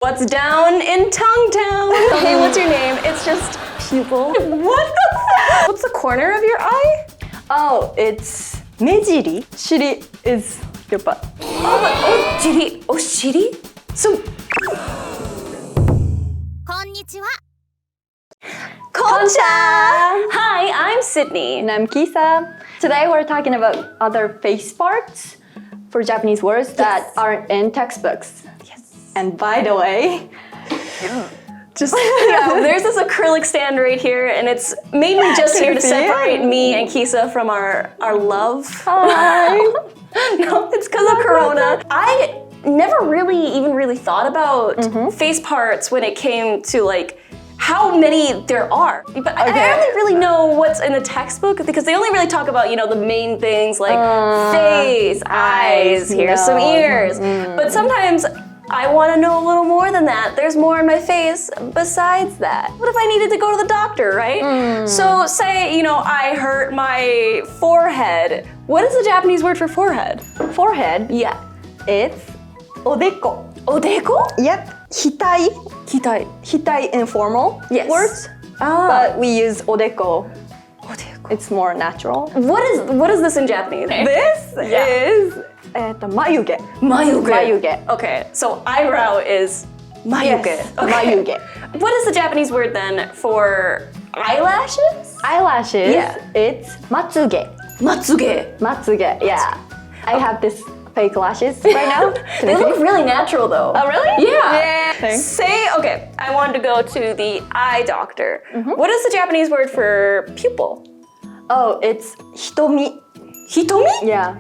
What's down in Tongue Town? Hey, what's your name? It's just pupil. What the fuck? What's the corner of your eye? Oh, it's 𝗦𝗔𝗢𝗓𝗦𝗧. Shiri is your butt. 𝗦𝗛𝗢𝗕𝗦𝗧? So... Konnichiwa. Koncha! Hi, I'm Sydney. And I'm Kisa. Today we're talking about other face parts for Japanese words that aren't in textbooks. Yes. And by the way, there's this acrylic stand right here, and it's mainly just here to separate me and Kisa from our love. Hi. No, it's because of Corona. I never really thought about face parts when it came to like how many there are. But I only really know what's in the textbook because they only really talk about, you know, the main things like face, eyes, here, some ears. But sometimes I want to know a little more than that. There's more in my face besides that. What if I needed to go to the doctor, right? So say, you know, I hurt my forehead. What is the Japanese word for forehead? Forehead? Yeah. It's 𝗦𝗧𝗕𝗦𝗧𝗧. Odeko? Yep. 𝗧𝗧𝗧𝗧 Kitai. 𝗧𝗧𝗧 informal words. But we use 𝗦𝗧𝗕𝗦𝗧𝗧. It's more natural. What is this in Japanese? This is mayuge. Mayuge. Okay, so eyebrow is mayuge. Yes, okay. mayuge. What is the Japanese word then for eyelashes? Eyelashes, Yeah. it's 𝗧𝗬𝗓𝗓. Matsuge. 𝗧𝗬𝗓, yeah. I have this fake lashes right now. They look really natural though. Oh, really? Yeah. Thanks. Say, okay, I wanted to go to the eye doctor. What is the Japanese word for pupil? Oh, it's 𝗧𝗧𝗓𝗕. Hitomi? Yeah.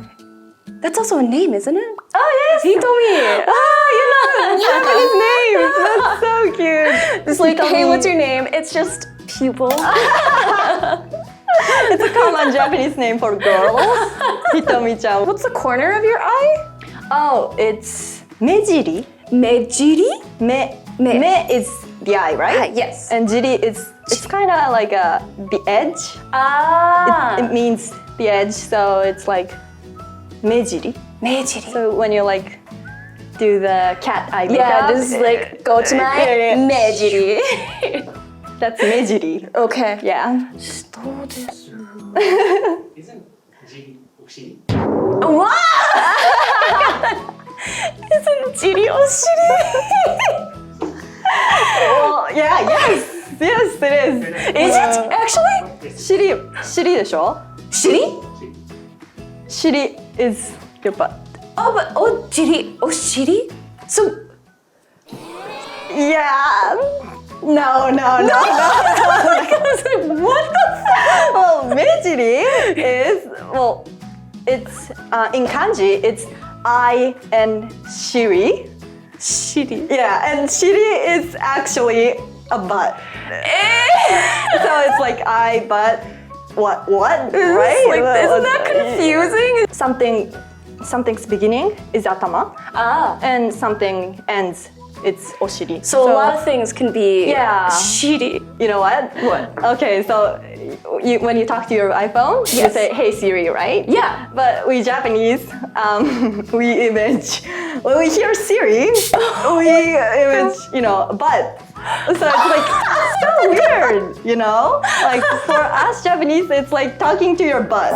That's also a name, isn't it? Oh, yes. Hitomi. You know Japanese names. That's so cute. It's like, hey, what's your name? It's just pupil. It's a common Japanese name for girls. Hitomi-chan. What's the corner of your eye? Oh, it's 𝗦𝗔𝗓𝗓𝗓. Mejiri? Me is the eye, right? Yes. And jiri is, it's kind of like the edge. It means the edge, so it's like 𝗦𝗔𝗓𝗓𝗓. Mejiri. So when you like do the cat eye makeup, Yeah, just like go to my mejiri. that's 𝗦𝗔𝗓𝗓𝗓. Okay. Yeah. Isn't G oshiri? What? Isn't jiri oshiri? Well, yeah, yes, it is. Is it actually? Shiri でしょ? Shiri? Shiri is your butt. Oh, but jiri oshiri? So Yeah. No. what the fuck? Well, 𝗦𝗔𝗓𝗓𝗓 is, well, it's in kanji, it's I and Shiri. Shiri. Yeah, and Shiri is actually a butt. So it's like I, butt, what, right? Like, isn't that confusing? Something's beginning is atama, and something ends, it's oshiri. So a lot of things can be shiri. You know what? What? Okay, so when you talk to your iPhone, you say, hey Siri, right? Yeah. But we Japanese, we image, when we hear Siri, we image, you know, butt. So it's like, so weird, you know? Like for us Japanese, it's like talking to your butt.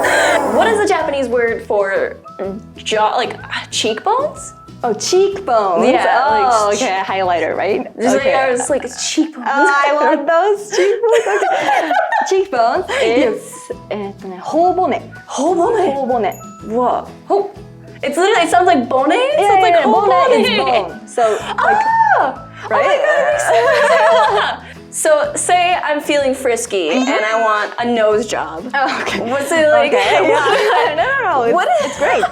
What is the Japanese word for jaw, like cheekbones? Oh, cheekbones. Yeah, Oh, like okay, highlighter, right? Just Okay. like, I was like, it's cheekbones. I want those cheekbones. Okay. Cheekbones is 𝗧𝗓𝗓𝗓𝗧. 𝗧𝗧𝗓𝗓𝗓𝗧. Whoa. Oh. It's literally, it sounds like bone. So Yeah, it's like yeah, bone is bone. So like, right? Oh my God, so say I'm feeling frisky and I want a nose job. Oh, okay. What's it like? Okay. Yeah. No. It's great.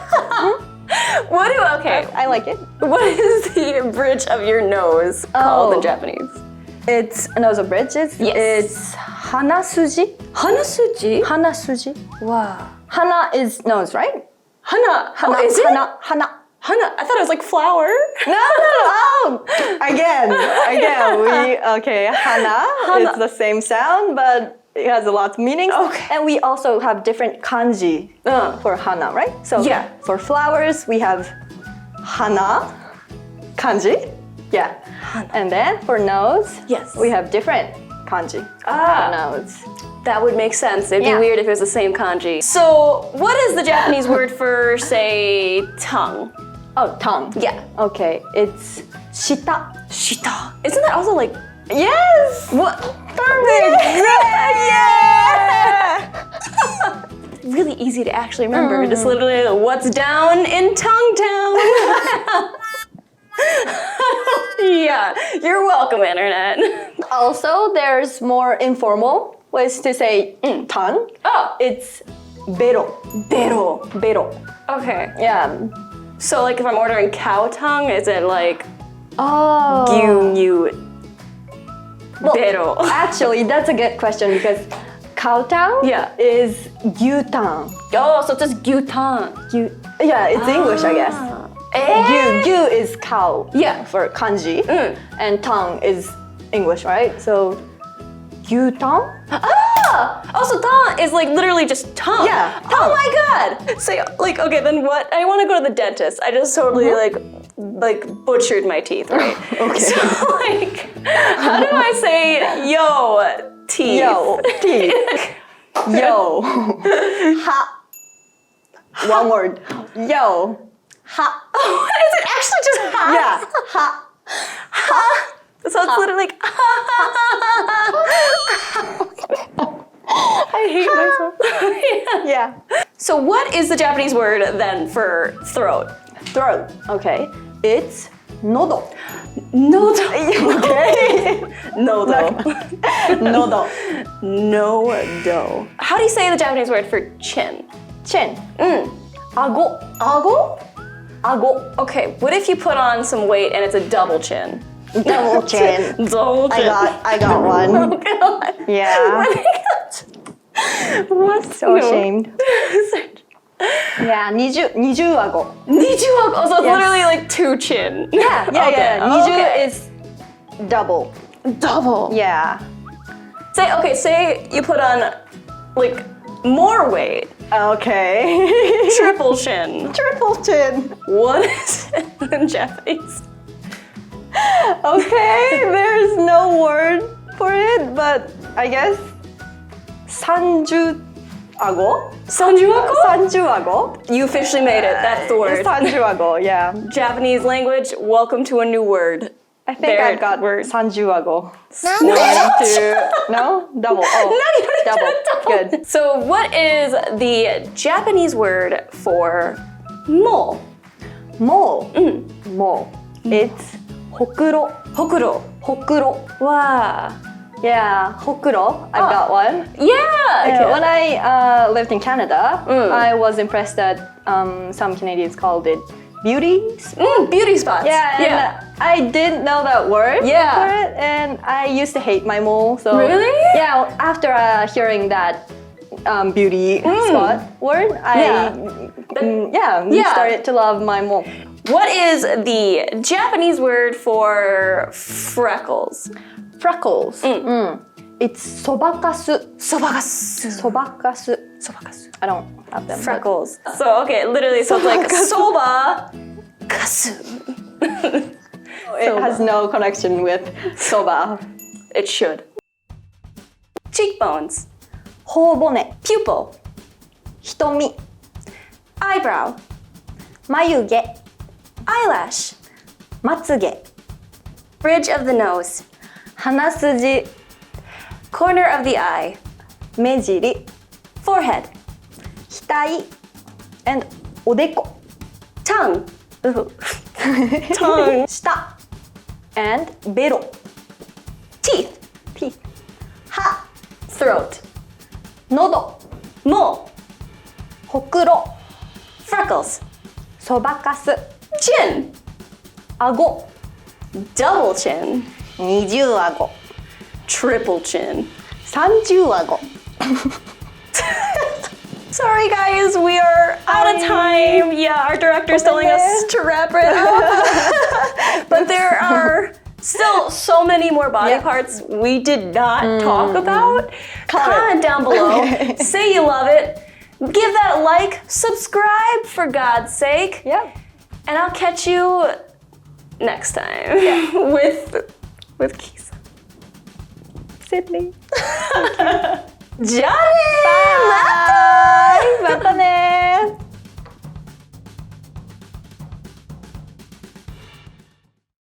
Okay. I like it. What is the bridge of your nose called in Japanese? It's nose bridge. It's hanasuji. Hanasuji? Hanasuji. Wow. Hana is nose, right? Hana. Hana. Oh, is it? Hana. Hana. I thought it was like flower. No. Oh, again. Hana. It's the same sound, but it has a lot of meanings. Okay. And we also have different kanji for hana, right? So for flowers, we have hana kanji. Yeah. And then for nose, Yes. we have different kanji for nose. That would make sense. It'd be Yeah. weird if it was the same kanji. So, what is the Japanese word for, say, tongue? Oh, tongue. Yeah. Okay, it's shita. Shita. Isn't that also like Yes! what? Perfect! Yeah! Really easy to actually remember. Just literally, what's down in Tongue Town? Yeah, you're welcome, internet. Also, there's more informal ways to say tongue. Oh, It's bero. bero. Bero. Okay. Yeah. So, like, if I'm ordering cow tongue, is it like Oh. gyunyu bero? Actually, that's a good question because cow tongue Yeah. is gyutan. Oh, so it's just gyutan. Yeah, it's English, I guess. Gyu is cow. Yeah. For kanji. And tongue is English, right? So gyutan? Also, tongue is like literally just tongue. Yeah, Oh tongue. my god. Say like, okay, then what? I want to go to the dentist. I just totally like butchered my teeth, right? Okay. So like, how do I say yo teeth? Yo, teeth. Yo. Ha. One word. Yo. Ha. Oh, is it actually just ha? Yeah. Ha. Ha. So it's literally like I hate myself. Yeah. Yeah. So what is the Japanese word then for throat? Throat. Okay. It's nodo. Nodo. Okay. Nodo. Nodo. Nodo. How do you say the Japanese word for chin? Chin. Ago. Ago? Ago. Okay, what if you put on some weight and it's a double chin? Double chin. Double chin. I got one. Oh god. Yeah. What's So ashamed. Yeah. 20 ago. Nijuago. Oh, so it's Yes. literally like two chin. Yeah. Okay, 20 okay. is double. double. Yeah. Say you put on like more weight. Okay. Triple chin. Triple chin. What is it in Japanese? Okay, there's no word for it, but I guess sanju ago. Sanjuago? Sanjuago. You officially made it. That's the word. Sanjuago, yeah. Japanese language, welcome to a new word. I think There, I've got word. sanjuago. No. No? Double. Oh, No, you don't double. get a double. Good. So what is the Japanese word for mole? Mole. Mole. It's hokuro. Hokuro. Hokuro. Wow. Yeah, hokuro. I've got one. Yeah. Yeah, when I lived in Canada, I was impressed that some Canadians called it beauty. Beauty spots. Yeah, and I didn't know that word Yeah. for it, and I used to hate my mole. So Really? Yeah, after hearing that beauty spot word, I Yeah. started to love my mole. What is the Japanese word for freckles? Freckles. It's sobakasu. Sobakasu. Sobakasu. Sobakasu. I don't have them. but- Freckles. So okay, literally, so it's like soba kasu. It has no connection with soba. It should. Cheekbones. 頬骨、 Pupil. 瞳、 Eyebrow. 眉毛、 Eyelash. まつげ、 Bridge of the nose. 鼻筋、 Corner of the eye. 目尻、 Forehead. 額、and おでこ、 Tongue. Ooh. Tongue. 舌、and ベロ、 Teeth. teeth、歯、 Throat. 喉、 Mole. ほくろ、 Freckles. そばかす、 Chin. 顎、 Double chin. 二重顎、 Triple chin. 三重顎。 Sorry guys, we are out of time. Yeah, our director's telling us to wrap it up. But there are still so many more body parts we did not talk about. Comment down below. Say you love it. Give that a like, subscribe for God's sake. Yep. And I'll catch you next time with Kisa. Sydney. じゃあねーまた